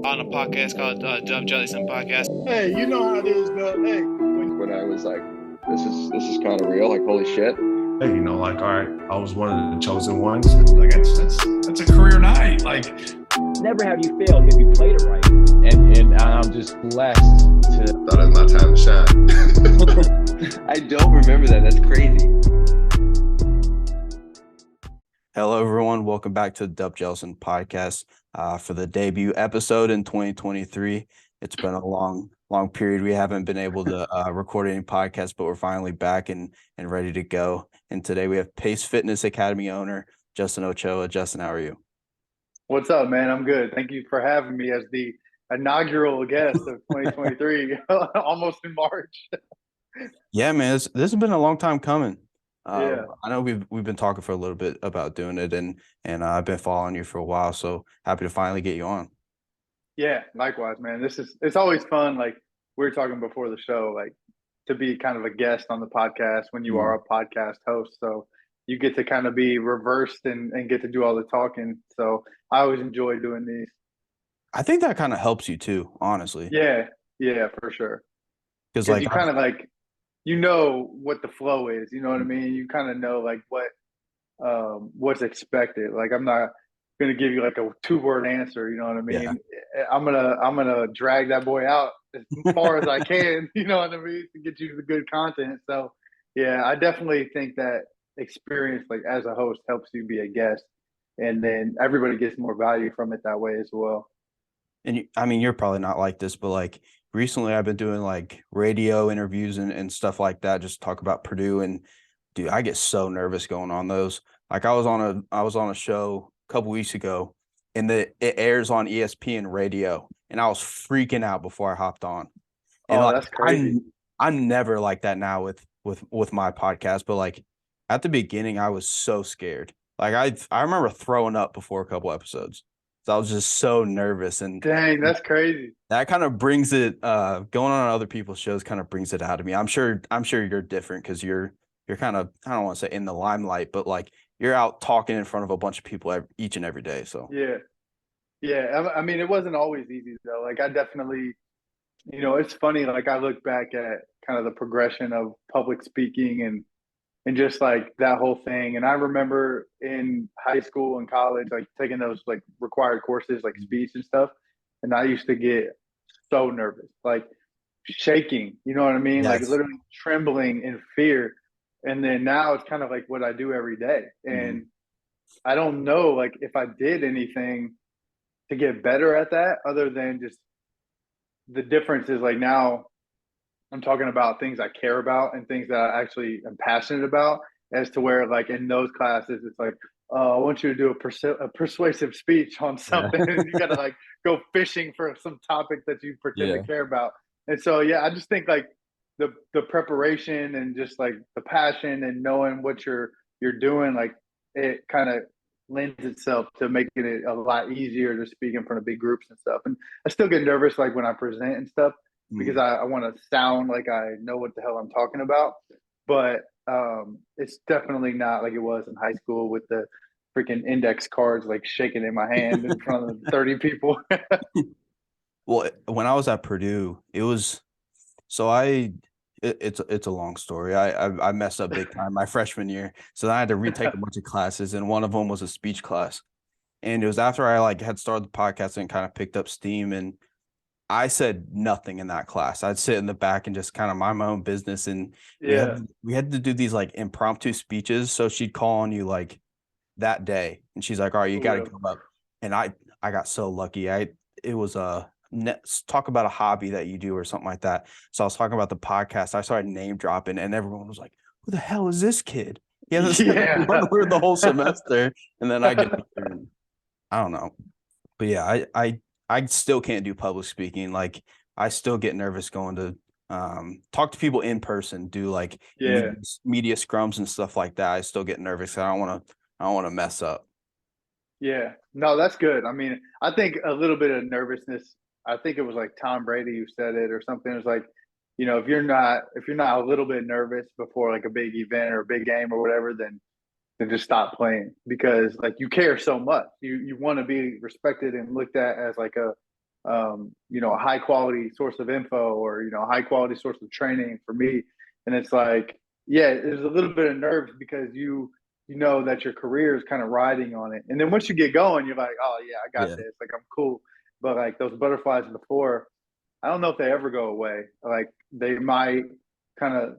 on a podcast called Dub Jellison Podcast. Hey, you know how it is, Dub. Hey, when I was like, this is kind of real, like, holy shit. Hey, you know, like, all right, I was one of the chosen ones. Like, that's a career night. Like, never have you failed if you played it right. And I'm just blessed to. Thought it was my time to shine. I don't remember that. That's crazy. Hello, everyone. Welcome back to the Dub Jellison Podcast for the debut episode in 2023. It's been a long period. We haven't been able to record any podcasts, but we're finally back and ready to go. And today we have Pace Fitness Academy owner, Justin Ochoa. Justin, how are you? What's up, man? I'm good. Thank you for having me as the inaugural guest of 2023, almost in March. Yeah, man, this has been a long time coming. Yeah. I know we've been talking for a little bit about doing it, and I've been following you for a while, so happy to finally get you on. Yeah, likewise, man. It's always fun. Like we were talking before the show, like to be kind of a guest on the podcast when you are a podcast host. So you get to kind of be reversed and get to do all the talking. So I always enjoy doing these. I think that kind of helps you too, honestly. Yeah, for sure. Because like you kind of like, you know what the flow is, you know what I mean? You kind of know like what's expected. Like I'm not gonna give you like a 2-word answer, you know what I mean? Yeah. I'm gonna drag that boy out as far as I can, you know what I mean, to get you the good content. So yeah, I definitely think that experience, like as a host, helps you be a guest, and then everybody gets more value from it that way as well. And I mean, you're probably not like this, but like recently I've been doing like radio interviews and stuff like that, just talk about Purdue. And dude, I get so nervous going on those. Like I was on a show a couple weeks ago, and it airs on ESPN radio, and I was freaking out before I hopped on. And like, that's crazy. I'm never like that now with my podcast, but like at the beginning I was so scared. Like I remember throwing up before a couple episodes. So I was just so nervous, and dang, that's crazy. That kind of brings it going on other people's shows kind of brings it out of me. I'm sure you're different because you're kind of, I don't want to say in the limelight, but like you're out talking in front of a bunch of people each and every day. So yeah. I mean, it wasn't always easy though. Like I definitely, you know, it's funny. Like I look back at kind of the progression of public speaking and just like that whole thing. And I remember in high school and college, like taking those like required courses, like speech and stuff. And I used to get so nervous, like shaking, you know what I mean? Yes. Like literally trembling in fear. And then now it's kind of like what I do every day. And I don't know, like if I did anything to get better at that, other than just the difference is like now I'm talking about things I care about and things that I actually am passionate about, as to where like in those classes, it's like, I want you to do a persuasive speech on something. Yeah. You got to like go fishing for some topic that you pretend to care about. And so, yeah, I just think like the preparation and just like the passion and knowing what you're doing, like it kind of lends itself to making it a lot easier to speak in front of big groups and stuff. And I still get nervous like when I present and stuff, because I want to sound like I know what the hell I'm talking about. But it's definitely not like it was in high school with the freaking index cards like shaking in my hand in front of 30 people. Well, when I was at Purdue, it was so it's a long story. I messed up big time my freshman year. So then I had to retake a bunch of classes, and one of them was a speech class. And it was after I like had started the podcast and kind of picked up steam, and I said nothing in that class. I'd sit in the back and just kind of mind my own business. And we had to do these like impromptu speeches. So she'd call on you like that day, and she's like, all right, you got to go up. And I got so lucky. It was talk about a hobby that you do or something like that. So I was talking about the podcast. I started name dropping, and everyone was like, who the hell is this kid? Yeah, this one word the whole semester. And then I get I don't know. But yeah, I still can't do public speaking. Like I still get nervous going to talk to people in person, do like media scrums and stuff like that. I still get nervous. I don't want to mess up. Yeah, no, that's good. I mean, I think a little bit of nervousness. I think it was like Tom Brady who said it or something. It was like, you know, if you're not a little bit nervous before like a big event or a big game or whatever, then just stop playing, because like you care so much. You want to be respected and looked at as like a high quality source of info or, a high quality source of training for me. And it's like, yeah, there's a little bit of nerves because you know that your career is kind of riding on it. And then once you get going, you're like, oh yeah, I got this. Like, I'm cool. But like those butterflies before, I don't know if they ever go away. Like they might kind of,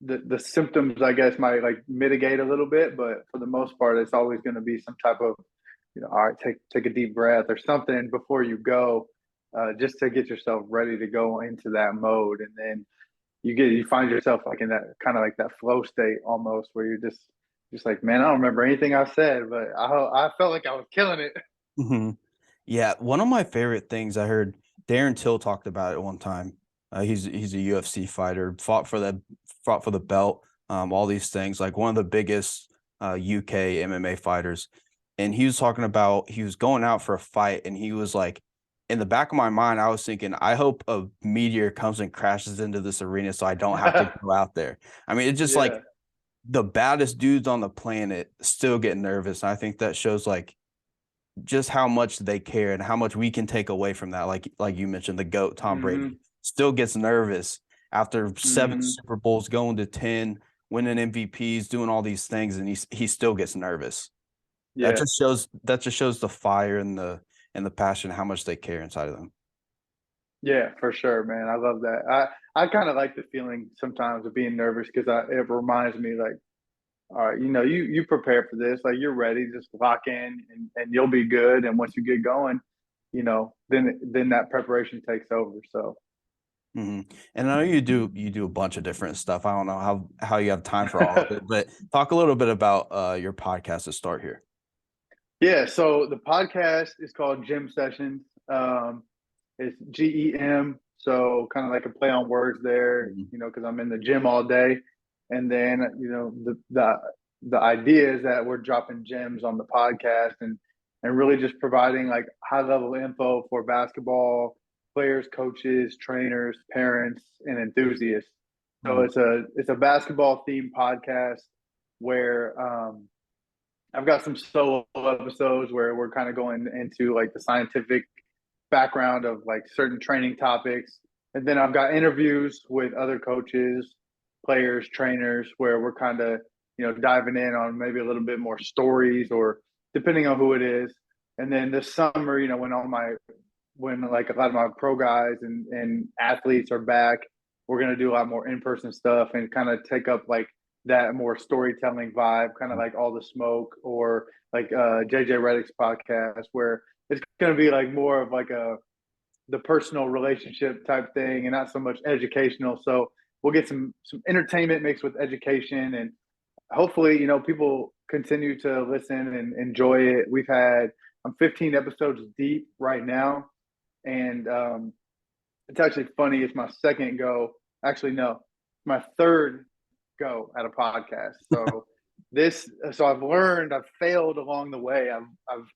the symptoms, I guess, might like mitigate a little bit, but for the most part, it's always going to be some type of, all right, take a deep breath or something before you go, just to get yourself ready to go into that mode. And then you find yourself like in that kind of like that flow state almost, where you're just like, man, I don't remember anything I said, but I felt like I was killing it. Mm-hmm. Yeah, one of my favorite things I heard Darren Till talked about it one time. He's a UFC fighter, fought for the belt, all these things, like one of the biggest UK MMA fighters. And he was talking about he was going out for a fight, and he was like, in the back of my mind, I was thinking, I hope a meteor comes and crashes into this arena so I don't have to go out there. I mean, it's just like the baddest dudes on the planet still get nervous. And I think that shows like just how much they care and how much we can take away from that. Like you mentioned, the GOAT, Tom Brady, still gets nervous after 7 Super Bowls, going to 10, winning MVPs, doing all these things, and he still gets nervous. Yeah. That just shows the fire and the passion, how much they care inside of them. Yeah, for sure, man. I love that. I kind of like the feeling sometimes of being nervous because it reminds me like, all right, you prepare for this, like you're ready, just lock in and you'll be good. And once you get going, then that preparation takes over. So. Mm-hmm. And I know you do a bunch of different stuff. I don't know how you have time for all of it, but talk a little bit about your podcast to start here. Yeah, so the podcast is called Gym Sessions. It's GEM, so kind of like a play on words there, because I'm in the gym all day. And then, the idea is that we're dropping gems on the podcast and really just providing like high level info for basketball players, coaches, trainers, parents, and enthusiasts. So it's a basketball themed podcast where I've got some solo episodes where we're kind of going into like the scientific background of like certain training topics. And then I've got interviews with other coaches, players, trainers, where we're kind of, diving in on maybe a little bit more stories or depending on who it is. And then this summer, when like a lot of my pro guys and athletes are back, we're going to do a lot more in-person stuff and kind of take up like that more storytelling vibe, kind of like All the Smoke or like JJ Redick's podcast, where it's going to be like more of like the personal relationship type thing and not so much educational. So we'll get some entertainment mixed with education, and hopefully, people continue to listen and enjoy it. I'm 15 episodes deep right now. And it's actually funny. It's my second go. Actually, no, my third go at a podcast. So I've failed along the way. I've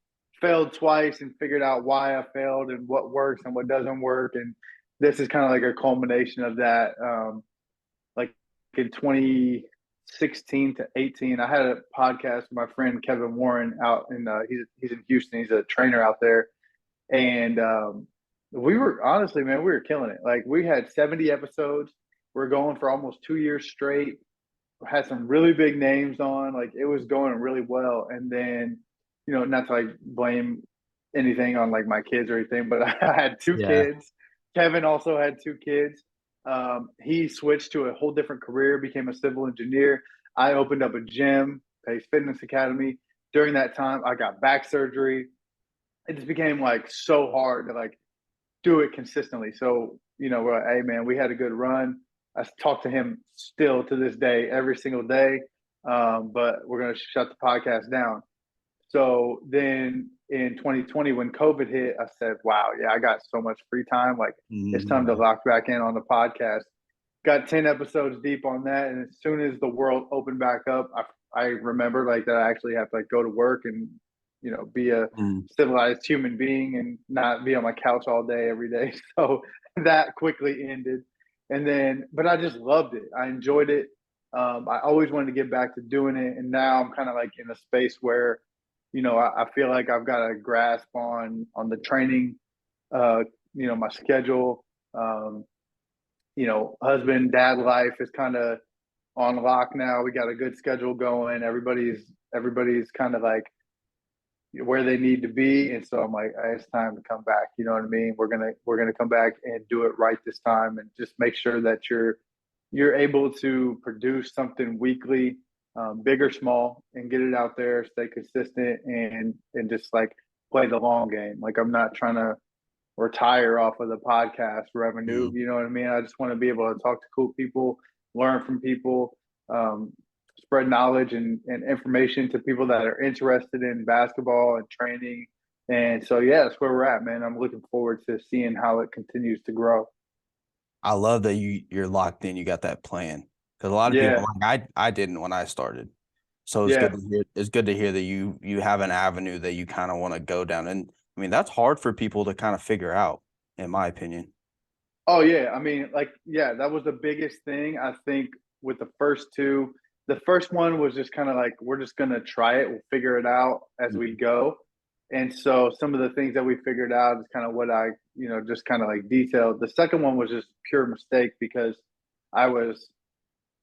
failed twice and figured out why I failed and what works and what doesn't work. And this is kind of like a culmination of that. Like in 2016 to 18, I had a podcast with my friend Kevin Warren out in he's in Houston. He's a trainer out there, and we were killing it. Like we had 70 episodes. We're going for almost 2 years straight. Had some really big names on. Like it was going really well. And then, not to like blame anything on like my kids or anything, but I had 2 kids. Kevin also had 2 kids. He switched to a whole different career, became a civil engineer. I opened up a gym, Pace Fitness Academy. During that time, I got back surgery. It just became like so hard to like do it consistently. So, we're like, hey man, we had a good run. I talk to him still to this day, every single day. But we're going to shut the podcast down. So then in 2020, when COVID hit, I said, wow, yeah, I got so much free time. Like it's time to lock back in on the podcast. Got 10 episodes deep on that. And as soon as the world opened back up, I remember like that I actually have to like go to work and, be a civilized human being and not be on my couch all day, every day. So that quickly ended. And then, but I just loved it. I enjoyed it. I always wanted to get back to doing it. And now I'm kind of like in a space where, I feel like I've got a grasp on the training, my schedule, husband, dad life is kind of on lock now. We got a good schedule going. Everybody's kind of like where they need to be, and so I'm like, it's time to come back. You know what I mean? We're gonna come back and do it right this time, and just make sure that you're able to produce something weekly, big or small, and get it out there, stay consistent, and just like play the long game. Like, I'm not trying to retire off of the podcast revenue. You know what I mean? I just want to be able to talk to cool people, learn from people, spread knowledge and information to people that are interested in basketball and training. And so, yeah, that's where we're at, man. I'm looking forward to seeing how it continues to grow. I love that you're locked in. You got that plan, because a lot of people, like I didn't when I started. So it's good to hear. It's good to hear that you have an avenue that you kind of want to go down. And I mean, that's hard for people to kind of figure out, in my opinion. Oh yeah, I mean, that was the biggest thing, I think, with the first two. The first one was just kind of like, we're just gonna try it. We'll figure it out as we go. And so some of the things that we figured out is kind of what I, just kind of like detailed. The second one was just pure mistake, because I was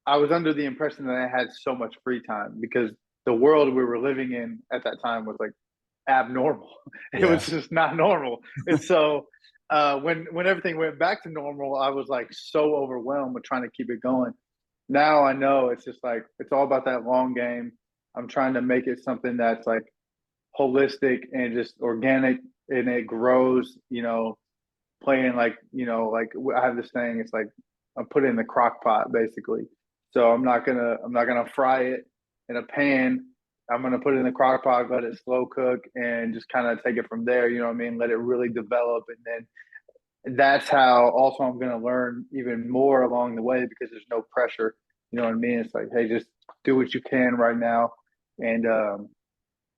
under the impression that I had so much free time, because the world we were living in at that time was like abnormal. It was just not normal. And so when everything went back to normal, I was like so overwhelmed with trying to keep it going. Now I know it's just like, it's all about that long game. I'm trying to make it something that's like holistic and just organic, and it grows, playing like, like I have this thing, it's like I'm put it in the crock pot basically. So I'm not gonna fry it in a pan. I'm gonna put it in the crock pot, let it slow cook, and just kind of take it from there. You know what I mean? Let it really develop, and then that's how also I'm gonna learn even more along the way, because there's no pressure. You know what I mean? It's like, hey, just do what you can right now, and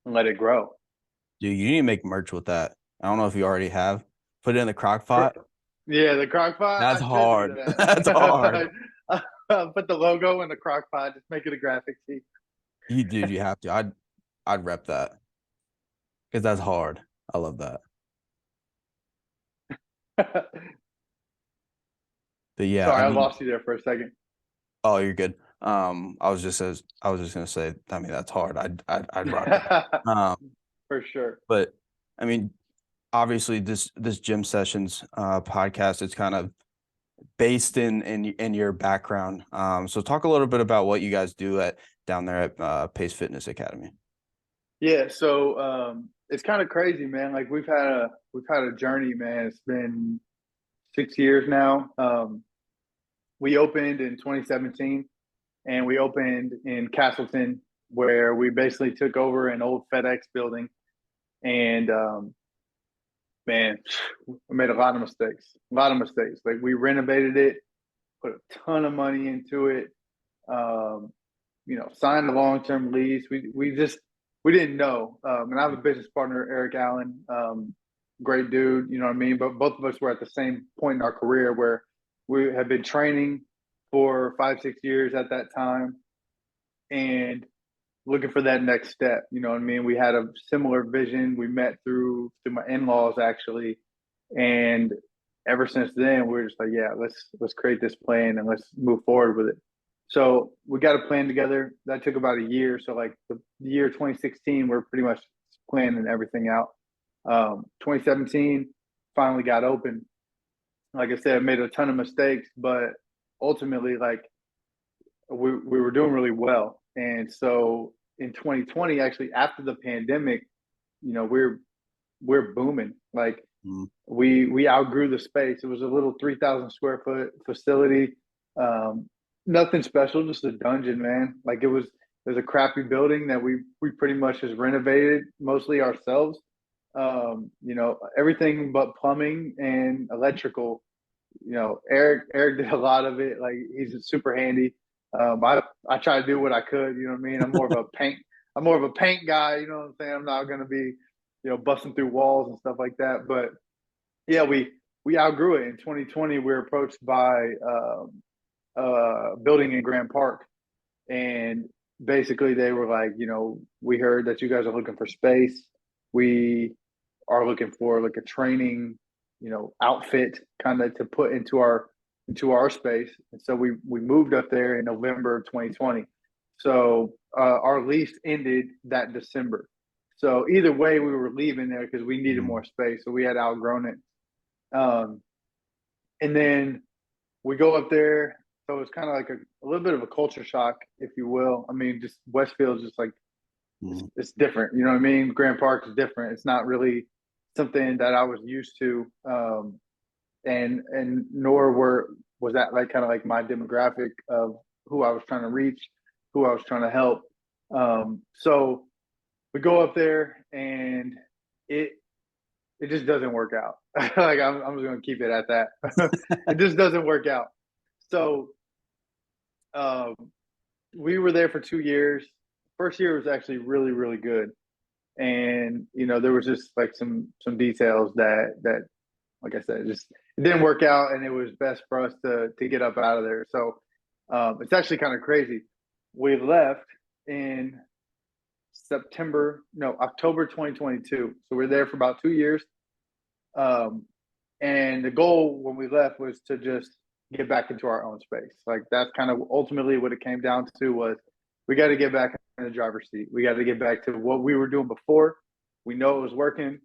let it grow. Dude, you need to make merch with that. I don't know if you already have. Put it in the crock pot. Yeah, the crock pot. That's hard. That's hard. Put the logo in the crock pot. Just make it a graphic tee. You have to. I'd rep that, because that's hard. I love that. But yeah, sorry, I lost you there for a second. Oh, you're good. I was just gonna say, I mean, that's hard. I'd rock it. For sure. But I mean, obviously this Gym Sessions podcast, it's kind of based in your background. So talk a little bit about what you guys do down there at Pace Fitness Academy. Yeah, so it's kind of crazy, man. Like we've had a journey, man. It's been 6 years now. We opened in 2017, and we opened in Castleton, where we basically took over an old FedEx building. And man, we made a lot of mistakes. Like, we renovated it, put a ton of money into it. Signed a long-term lease. We didn't know. And I have a business partner, Eric Allen, great dude. You know what I mean? But both of us were at the same point in our career where we had been training for 5-6 years at that time, and looking for that next step. You know what I mean? We had a similar vision. We met through my in-laws, actually, and ever since then we're just like, yeah, let's create this plan and let's move forward with it. So we got a plan together. That took about a year. So like the year 2016, we're pretty much planning everything out. 2017 finally got open. Like I said, I made a ton of mistakes, but ultimately, like, we were doing really well. And so in 2020, actually after the pandemic, we're booming. Like, we outgrew the space. It was a little 3,000 square foot facility. Nothing special, just a dungeon, man. Like, there's a crappy building that we pretty much just renovated mostly ourselves. Everything but plumbing and electrical. Eric did a lot of it. Like, he's super handy. I try to do what I could, you know what I mean? I'm more of a paint guy, you know what I'm saying? I'm not gonna be, busting through walls and stuff like that. But yeah, we outgrew it. In 2020, we were approached by a building in Grand Park, and basically they were like, we heard that you guys are looking for space. We are looking for like a training, outfit kind of to put into our space. And so we moved up there in November of 2020. So our lease ended that December. So either way, we were leaving there because we needed more space. So we had outgrown it. And then we go up there. So it's kind of like a little bit of a culture shock, if you will. I mean, just Westfield's just like, it's different. You know what I mean? Grand Park is different. It's not really something that I was used to. And nor was that like kind of like my demographic of who I was trying to reach, who I was trying to help. So we go up there and it just doesn't work out. Like I'm just gonna keep it at that. It just doesn't work out. So we were there for 2 years. First year was actually really, really good. And, there was just like some details that, like I said, it didn't work out, and it was best for us to get up out of there. So it's actually kind of crazy. We left in October 2022. So we're there for about 2 years. And the goal when we left was to just get back into our own space. Like that's kind of ultimately what it came down to was we got to get back in the driver's seat. We got to get back to what we were doing before. We know it was working.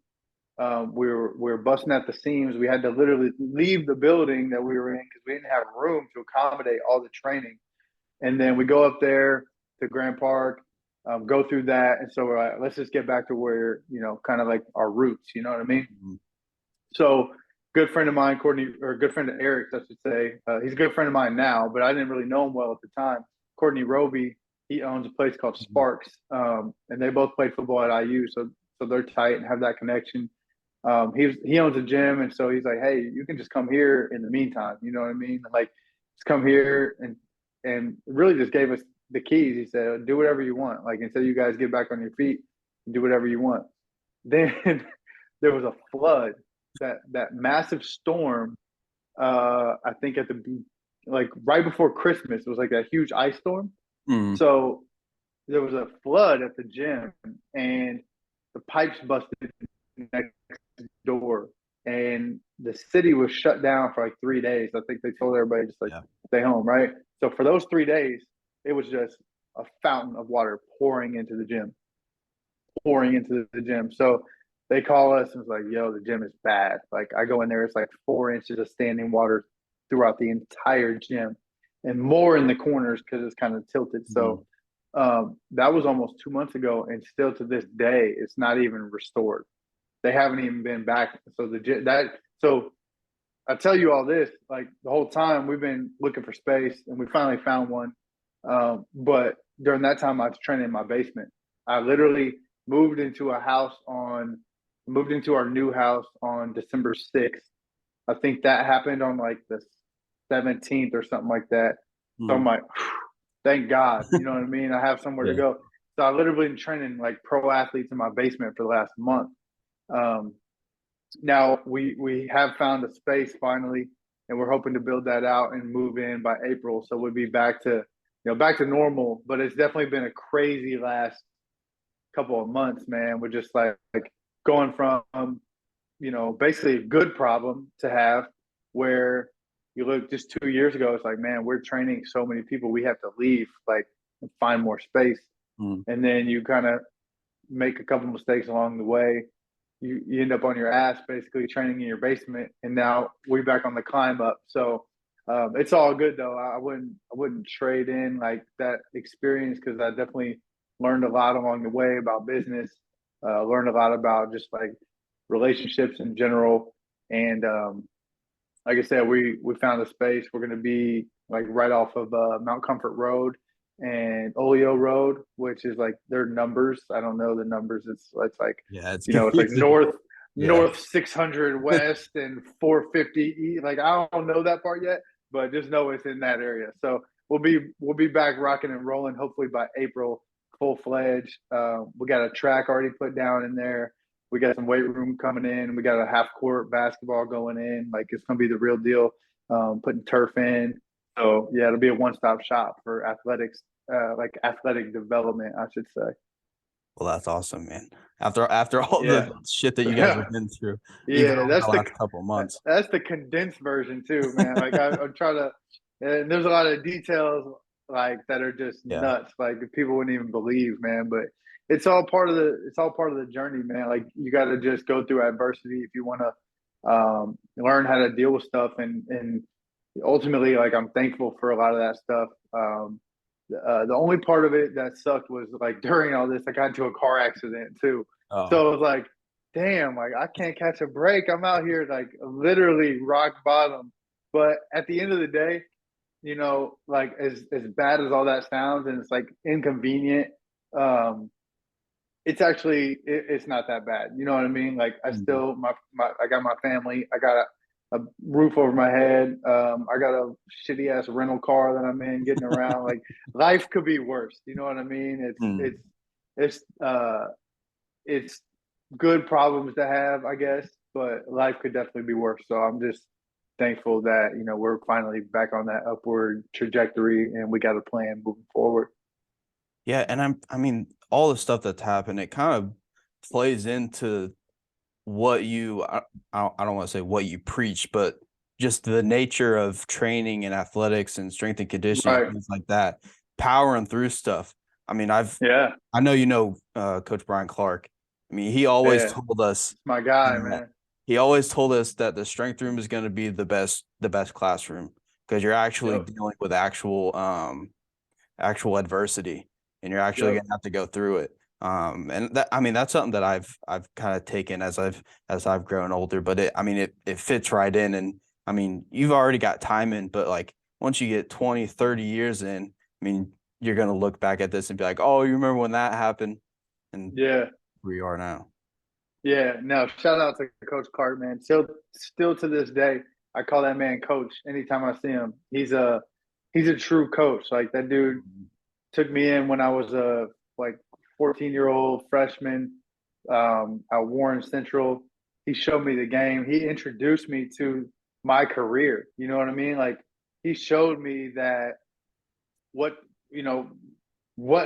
We were busting at the seams. We had to literally leave the building that we were in because we didn't have room to accommodate all the training. And then we go up there to Grand Park, go through that. And so we're like, let's just get back to where, kind of like our roots, you know what I mean? Mm-hmm. So good friend of mine, Courtney, or good friend of Eric's, I should say. He's a good friend of mine now, but I didn't really know him well at the time. Courtney Roby, he owns a place called Sparks, and they both played football at IU, so they're tight and have that connection. He owns a gym, and so he's like, hey, you can just come here in the meantime, you know what I mean? Like, just come here and really just gave us the keys. He said, do whatever you want. Like, until you guys get back on your feet, do whatever you want. Then there was a flood. That massive storm, I think right before Christmas, it was like that huge ice storm. Mm-hmm. So there was a flood at the gym, and the pipes busted next door, and the city was shut down for like 3 days. I think they told everybody just stay home, right? So for those 3 days, it was just a fountain of water pouring into the gym. So they call us and it's like, yo, the gym is bad. Like I go in there, it's like 4 inches of standing water throughout the entire gym and more in the corners because it's kind of tilted. So that was almost 2 months ago, and still to this day, it's not even restored. They haven't even been back. So I tell you all this, like the whole time we've been looking for space, and we finally found one. But during that time, I was training in my basement. I literally moved into our new house on December 6th. I think that happened on like the 17th or something like that. So I'm like, thank God, you know what I mean? I have somewhere to go. So I literally been training like pro athletes in my basement for the last month. Now we have found a space finally, and we're hoping to build that out and move in by April. So we'll be back to normal, but it's definitely been a crazy last couple of months, man. We're just like going from, basically a good problem to have, where you look just 2 years ago, it's like, man, we're training so many people, we have to leave, like, and find more space. And then you kind of make a couple mistakes along the way. You end up on your ass basically training in your basement, and now we're back on the climb up. So it's all good though. I wouldn't trade in like that experience, because I definitely learned a lot along the way about business, learned a lot about just like relationships in general. And like I said, we found a space. We're going to be like right off of Mount Comfort Road and Oleo Road, which is like their numbers. I don't know the numbers. It's like, it's like north 600 west and 450 east. Like, I don't know that part yet, but just know it's in that area. So we'll be back rocking and rolling hopefully by April, full-fledged. We got a track already put down in there. We got some weight room coming in. We got a half-court basketball going in. Like, it's going to be the real deal, putting turf in. So, yeah, it'll be a one-stop shop for athletics. like athletic development, I should say. Well, that's awesome, man. After all Yeah. the shit that you guys have been through, even Yeah, over that's the the last couple of months. that's the condensed version too, man. Like I'm trying to, and there's a lot of details like that are just Yeah. nuts. Like people wouldn't even believe, man. But it's all part of the journey, man. Like you got to just go through adversity if you want to learn how to deal with stuff, and ultimately, like I'm thankful for a lot of that stuff. The only part of it that sucked was like during all this, I got into a car accident too. Oh. So it was like, damn, like I can't catch a break. I'm out here like literally rock bottom. But at the end of the day, you know, like as bad as all that sounds, and it's like inconvenient, it's actually it's not that bad. You know what I mean? Like I still I got my family. I got a roof over my head. I got a shitty ass rental car that I'm in, getting around. Like life could be worse. You know what I mean? It's good problems to have, I guess, but life could definitely be worse. So I'm just thankful that, you know, we're finally back on that upward trajectory and we got a plan moving forward. Yeah, and I mean, all the stuff that's happened, it kind of plays into what you I don't want to say what you preach, but just the nature of training and athletics and strength and conditioning, Right. things like that, powering through stuff. I mean, I know you know Coach Brian Clark. I mean, he always told us, my guy, man. He always told us that the strength room is going to be the best classroom because you're actually dealing with actual adversity, and you're actually going to have to go through it. And that, I mean, that's something that I've kind of taken as I've grown older, but it fits right in. And I mean, you've already got time in, but like once you get 20, 30 years in, I mean, you're going to look back at this and be like, oh, you remember when that happened? And where you are now. Yeah, no, shout out to Coach Clark, man. Still to this day, I call that man coach anytime I see him. He's a true coach. Like that dude took me in when I was a 14-year-old freshman at Warren Central. He showed me the game. He introduced me to my career. You know what I mean? Like he showed me that what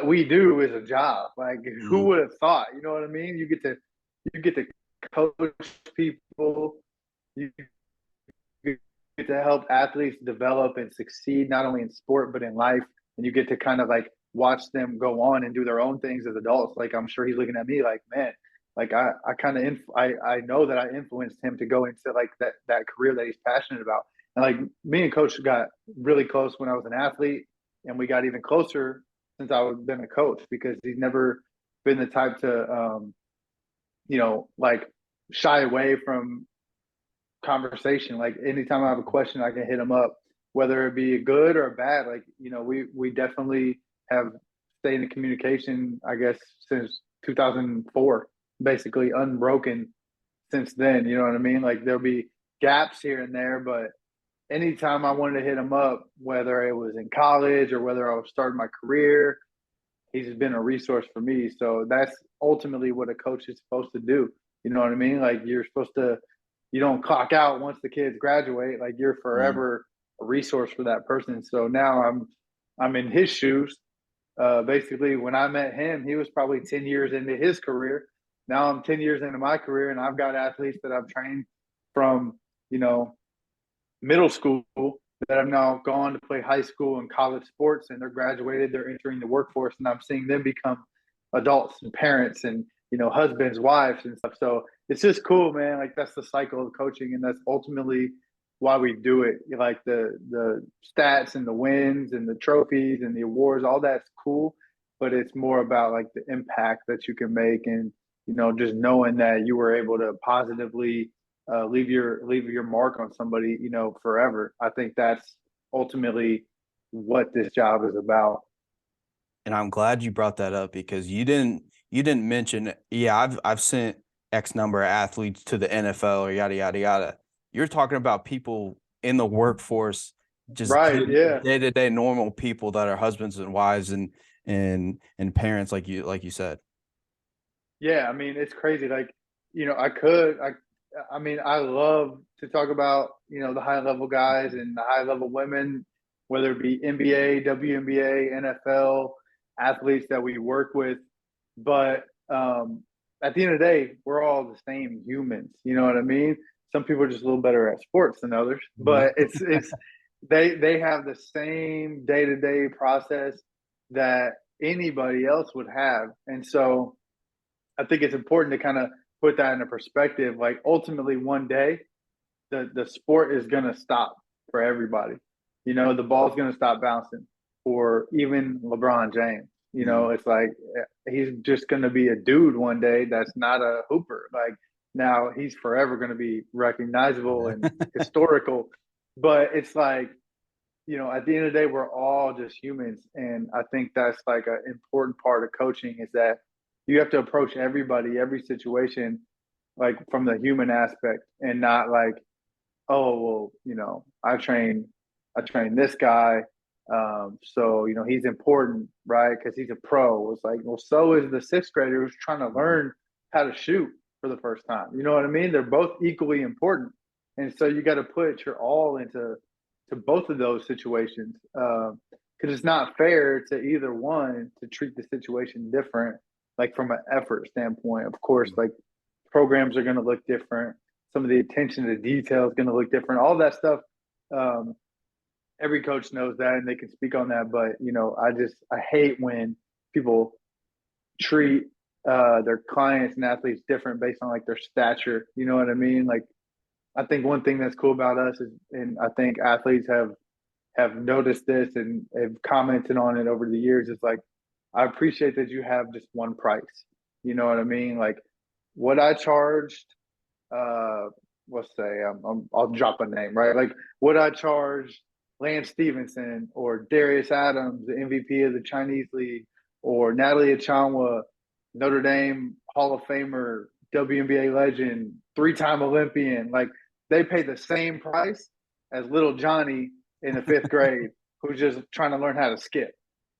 we do is a job. Like who would have thought? You know what I mean? You get to coach people. You get to help athletes develop and succeed not only in sport but in life. And you get to kind of like watch them go on and do their own things as adults. Like I'm sure he's looking at me like, man, like I know that I influenced him to go into like that career that he's passionate about. And like me and Coach got really close when I was an athlete, and we got even closer since I've been a coach because he's never been the type to like shy away from conversation. Like anytime I have a question, I can hit him up, whether it be a good or a bad. Like, you know, we definitely have stayed in communication, I guess, since 2004, basically unbroken since then. You know what I mean? Like there'll be gaps here and there, but anytime I wanted to hit him up, whether it was in college or whether I was starting my career, he's been a resource for me. So that's ultimately what a coach is supposed to do. You know what I mean? Like you don't clock out once the kids graduate. Like you're forever a resource for that person. So now I'm in his shoes. Basically, when I met him, he was probably 10 years into his career. Now I'm 10 years into my career, and I've got athletes that I've trained from, middle school that have now gone to play high school and college sports, and they're graduated, they're entering the workforce, and I'm seeing them become adults and parents and, husbands, wives and stuff. So it's just cool, man. Like that's the cycle of coaching, and that's ultimately why we do it. Like the stats and the wins and the trophies and the awards, all that's cool, but it's more about like the impact that you can make, and just knowing that you were able to positively leave your mark on somebody, forever. I think that's ultimately what this job is about. And I'm glad you brought that up because you didn't mention, I've sent X number of athletes to the NFL or yada yada yada. You're talking about people in the workforce, just day-to-day normal people that are husbands and wives and parents, like you said. Yeah, I mean, it's crazy. Like, I love to talk about, the high level guys and the high level women whether it be NBA, WNBA, NFL athletes that we work with. But at the end of the day, we're all the same humans. You know what I mean? Some people are just a little better at sports than others, but it's they have the same day-to-day process that anybody else would have. And so I think it's important to kind of put that into perspective. Like ultimately one day the sport is going to stop for everybody. You know, the ball's going to stop bouncing for even LeBron James. You know, it's like he's just going to be a dude one day that's not a hooper. Like now he's forever going to be recognizable and historical. But it's like, you know, at the end of the day, we're all just humans. And I think that's like an important part of coaching is that you have to approach everybody, every situation, like from the human aspect and not like, oh, well, you know, I train this guy. So, you know, he's important, right? Because he's a pro. It's like, well, so is the sixth grader who's trying to learn how to shoot for the first time. You know what I mean? They're both equally important. And so you got to put your all into both of those situations. Because it's not fair to either one to treat the situation different, like from an effort standpoint. Of course, like programs are going to look different. Some of the attention to detail is going to look different. All that stuff. Every coach knows that and they can speak on that. But, you know, I hate when people treat their clients and athletes different based on like their stature. You know what I mean? Like, I think one thing that's cool about us is, and I think athletes have noticed this and have commented on it over the years, is like, I appreciate that you have just one price. You know what I mean? Like what I charged, let's say I'll drop a name, right? Like what I charged Lance Stevenson or Darius Adams, the MVP of the Chinese League, or Natalie Achanwa, Notre Dame Hall of Famer, WNBA legend, 3-time Olympian. Like they pay the same price as little Johnny in the 5th grade who's just trying to learn how to skip.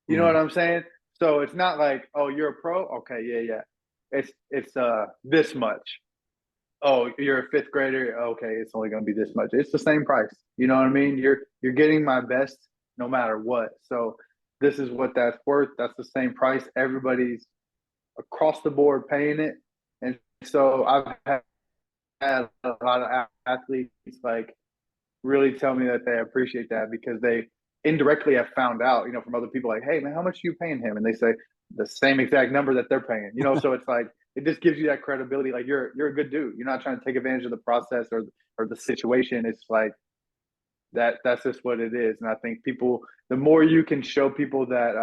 You know what I'm saying? So it's not like, oh, you're a pro? Okay, yeah. It's this much. Oh, you're a 5th grader? Okay, it's only going to be this much. It's the same price. You know what I mean? You're getting my best no matter what. So this is what that's worth. That's the same price. Everybody's across the board paying it. And so I've had a lot of athletes like really tell me that they appreciate that because they indirectly have found out, you know, from other people like, hey, man, how much are you paying him? And they say the same exact number that they're paying, you know? So it's like, it just gives you that credibility. Like you're a good dude. You're not trying to take advantage of the process or the situation. It's like that's just what it is. And I think people, the more you can show people that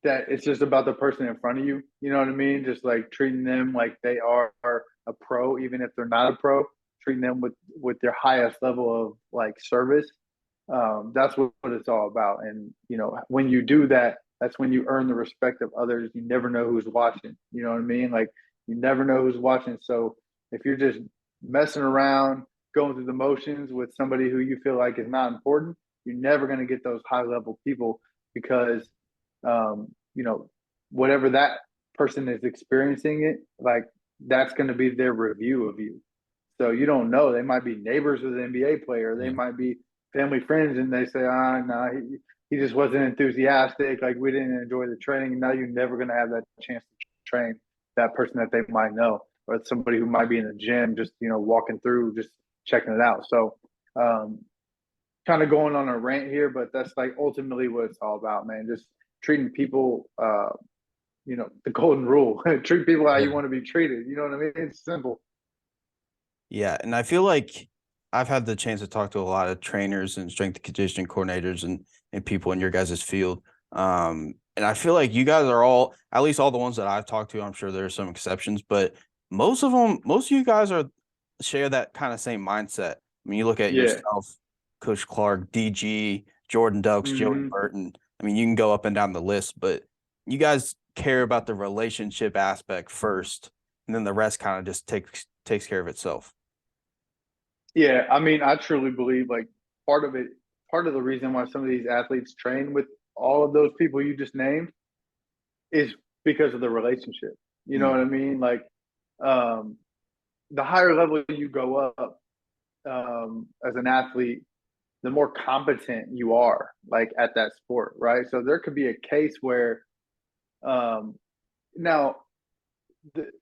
that it's just about the person in front of you, you know what I mean? Just like treating them like they are a pro, even if they're not a pro, treating them with their highest level of like service. That's what it's all about. And, you know, when you do that, that's when you earn the respect of others. You never know who's watching. You know what I mean? Like you never know who's watching. So if you're just messing around, going through the motions with somebody who you feel like is not important, you're never going to get those high level people because, you know, whatever that person is experiencing it, like that's going to be their review of you. So you don't know. They might be neighbors with an NBA player. They might be family friends and they say, no, he just wasn't enthusiastic. Like we didn't enjoy the training. Now you're never going to have that chance to train that person that they might know, or somebody who might be in the gym, just, you know, walking through, just checking it out. So kind of going on a rant here, but that's like ultimately what it's all about, man. Just treating people, you know, the golden rule, treat people how you want to be treated. You know what I mean? It's simple. Yeah. And I feel like I've had the chance to talk to a lot of trainers and strength and conditioning coordinators and people in your guys' field. And I feel like you guys are all, at least all the ones that I've talked to, I'm sure there are some exceptions, but most of you guys share that kind of same mindset. I mean, you look at yourself, Coach Clark, DG, Jordan Dukes, Joey Burton. I mean, you can go up and down the list, but you guys care about the relationship aspect first, and then the rest kind of just takes care of itself. Yeah, I mean, I truly believe like part of the reason why some of these athletes train with all of those people you just named is because of the relationship. You know what I mean? Like the higher level you go up as an athlete, the the more competent you are, like at that sport, right? So there could be a case where, now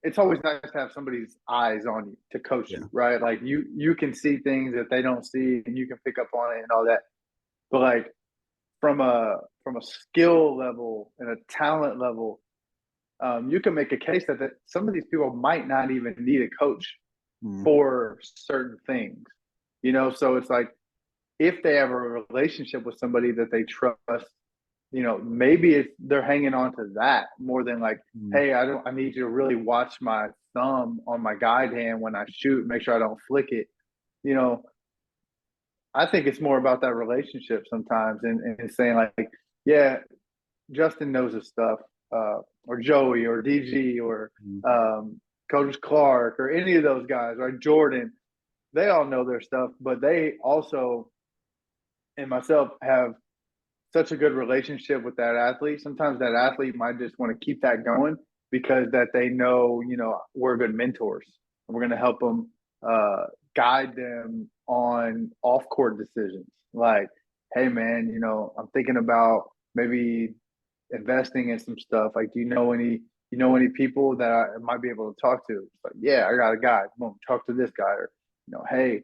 it's always nice to have somebody's eyes on you to coach you, right? Like you can see things that they don't see, and you can pick up on it and all that. But like from a skill level and a talent level, you can make a case that some of these people might not even need a coach for certain things, you know. So it's like, if they have a relationship with somebody that they trust, you know, maybe they're hanging on to that more than like, hey, I need you to really watch my thumb on my guide hand when I shoot, make sure I don't flick it. You know, I think it's more about that relationship sometimes, and saying like, yeah, Justin knows his stuff, or Joey or DG or Coach Clark or any of those guys, right? Jordan, they all know their stuff, but they also, and myself, have such a good relationship with that athlete. Sometimes that athlete might just want to keep that going because that they know, you know, we're good mentors and we're going to help them, guide them on off-court decisions. Like, hey man, you know, I'm thinking about maybe investing in some stuff. Like, do you know any people that I might be able to talk to? It's like, yeah, I got a guy. Come on, talk to this guy. Or, you know, hey,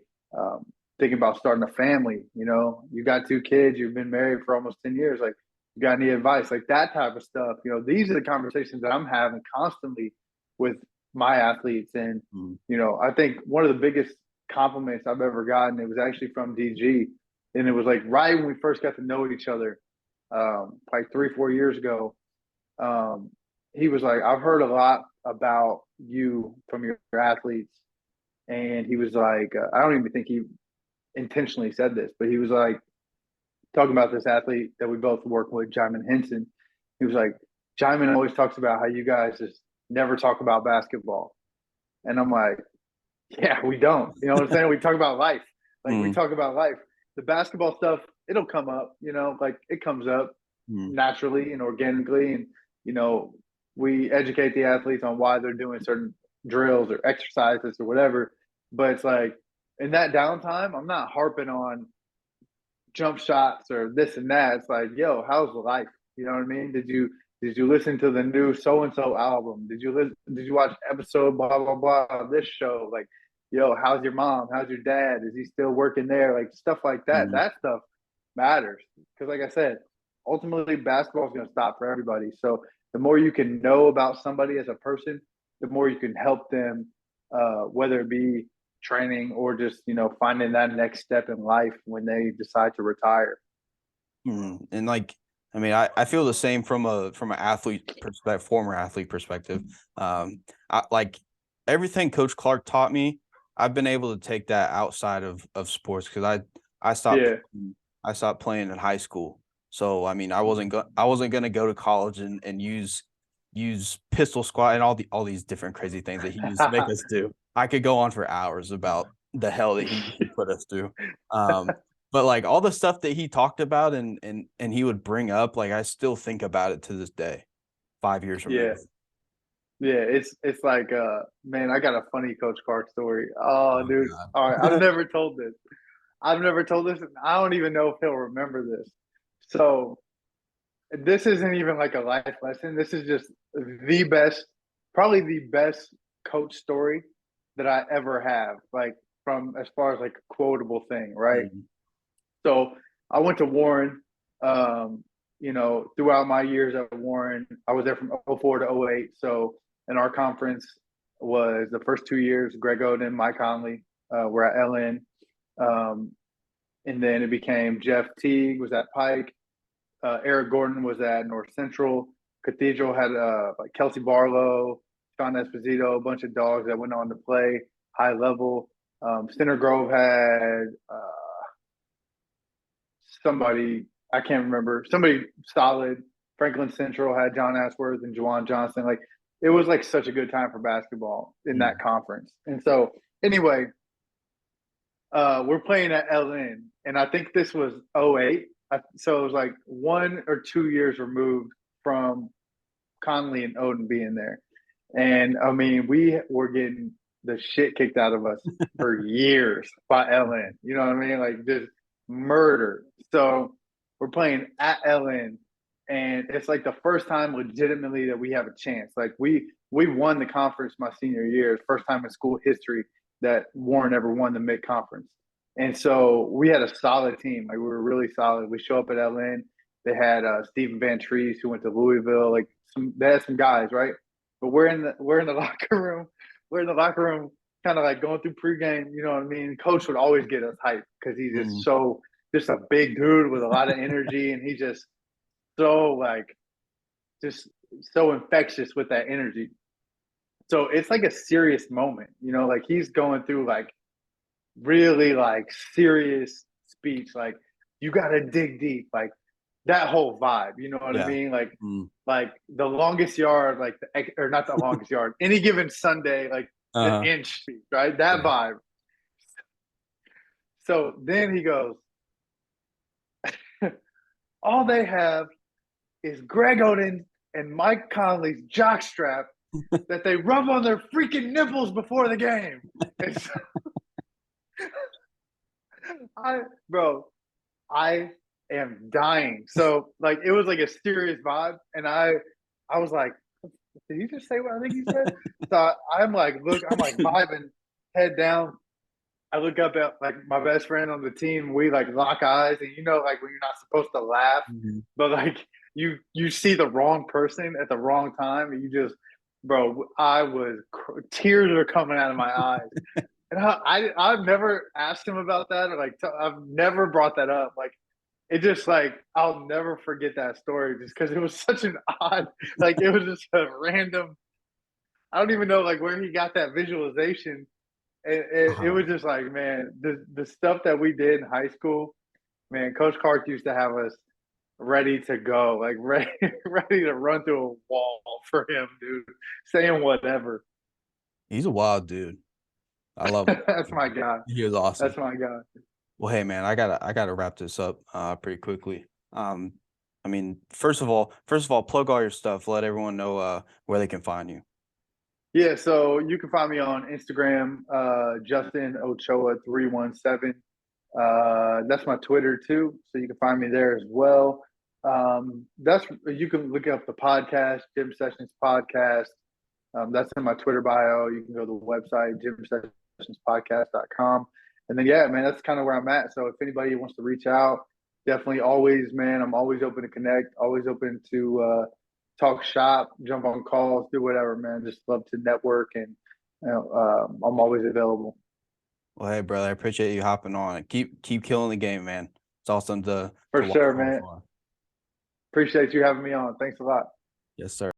thinking about starting a family, you know, you got 2 kids, you've been married for almost 10 years. Like, you got any advice? Like that type of stuff. You know, these are the conversations that I'm having constantly with my athletes. And, you know, I think one of the biggest compliments I've ever gotten, it was actually from DG. And it was like right when we first got to know each other, like 3-4 years ago. He was like, I've heard a lot about you from your athletes. And he was like, I don't even think he intentionally said this, but he was like, talking about this athlete that we both work with, Jaimin Henson. He was like, Jaimin always talks about how you guys just never talk about basketball. And I'm like, yeah, we don't. You know what I'm saying? We talk about life. Like we talk about life. The basketball stuff, it'll come up, you know, like it comes up naturally and organically. And, you know, we educate the athletes on why they're doing certain drills or exercises or whatever. But it's like, in that downtime, I'm not harping on jump shots or this and that. It's like, yo, how's life? You know what I mean? Did you listen to the new so and so album? Did you watch episode blah blah blah of this show? Like, yo, how's your mom? How's your dad? Is he still working there? Like stuff like that. That stuff matters because, like I said, ultimately basketball is going to stop for everybody. So the more you can know about somebody as a person, the more you can help them, whether it be training or just, you know, finding that next step in life when they decide to retire. And like, I mean, I feel the same from an athlete perspective, former athlete perspective. I like everything Coach Clark taught me. I've been able to take that outside of sports because I stopped playing in high school. So I mean, I wasn't going to go to college and use pistol squat and all these different crazy things that he used to make us do. I could go on for hours about the hell that he put us through. But like all the stuff that he talked about and he would bring up, like I still think about it to this day, 5 years from now. Yeah, it's like, man, I got a funny Coach Clark story. Oh dude. God. All right. I've never told this. And I don't even know if he'll remember this. So this isn't even like a life lesson. This is just probably the best coach story that I ever have, like from as far as like a quotable thing, right? So I went to Warren, you know, throughout my years at Warren. I was there from 04 to 08. So, and our conference was the first 2 years, Greg Oden, Mike Conley were at LN. And then it became Jeff Teague was at Pike. Eric Gordon was at North Central. Cathedral had like Kelsey Barlow, Sean Esposito, a bunch of dogs that went on to play high level. Center Grove had somebody, I can't remember, somebody solid. Franklin Central had John Ashworth and Juwan Johnson. Like, it was like such a good time for basketball in that conference. And so anyway, we're playing at LN, and I think this was 08. So it was like 1 or 2 years removed from Conley and Oden being there. And I mean, we were getting the shit kicked out of us for years by LN. You know what I mean? Like, just murder. So we're playing at LN, and it's like the first time legitimately that we have a chance. Like we won the conference my senior year. It's first time in school history that Warren ever won the mid conference. And so we had a solid team. Like we were really solid. We show up at LN. They had Stephen Van Treese, who went to Louisville. Like they had some guys, right? But we're in the locker room. We're in the locker room, kind of like going through pregame. You know what I mean? Coach would always get us hyped because he's just a big dude with a lot of energy, and he's just so infectious with that energy. So it's like a serious moment, like he's going through like really like serious speech, like you got to dig deep, like that whole vibe, you know what I mean? Like the longest yard, or not the longest yard, any given Sunday, like an inch speech, right? That vibe. So then he goes, all they have is Greg Oden and Mike Conley's jockstrap that they rub on their freaking nipples before the game. And so, I am dying. So like it was like a serious vibe, and I was like, did he just say what I think he said? So I'm like vibing, head down. I look up at like my best friend on the team. We like lock eyes, and like when you're not supposed to laugh, but like you see the wrong person at the wrong time, and you just, bro, tears are coming out of my eyes. And I've never asked him about that, or like I've never brought that up. Like it just like I'll never forget that story, just because it was such an odd, like it was just a random. I don't even know like where he got that visualization. It was just like, man, the stuff that we did in high school, man. Coach Clark used to have us ready to go, like ready to run through a wall for him, dude. Saying whatever. He's a wild dude. I love him. That's my guy. He was awesome. That's my guy. Well, hey man, I gotta wrap this up pretty quickly. I mean, first of all, plug all your stuff. Let everyone know where they can find you. Yeah, so you can find me on Instagram, Justin Ochoa 317. That's my Twitter too, so you can find me there as well. You can look up the podcast, Gym Sessions Podcast. That's in my Twitter bio. You can go to the website, gymsessionspodcast.com. And then, yeah, man, that's kind of where I'm at. So if anybody wants to reach out, definitely always, man, I'm always open to connect, always open to talk shop, jump on calls, do whatever, man. Just love to network, and I'm always available. Well, hey, brother, I appreciate you hopping on. Keep killing the game, man. It's awesome to sure, man. Appreciate you having me on. Thanks a lot. Yes, sir.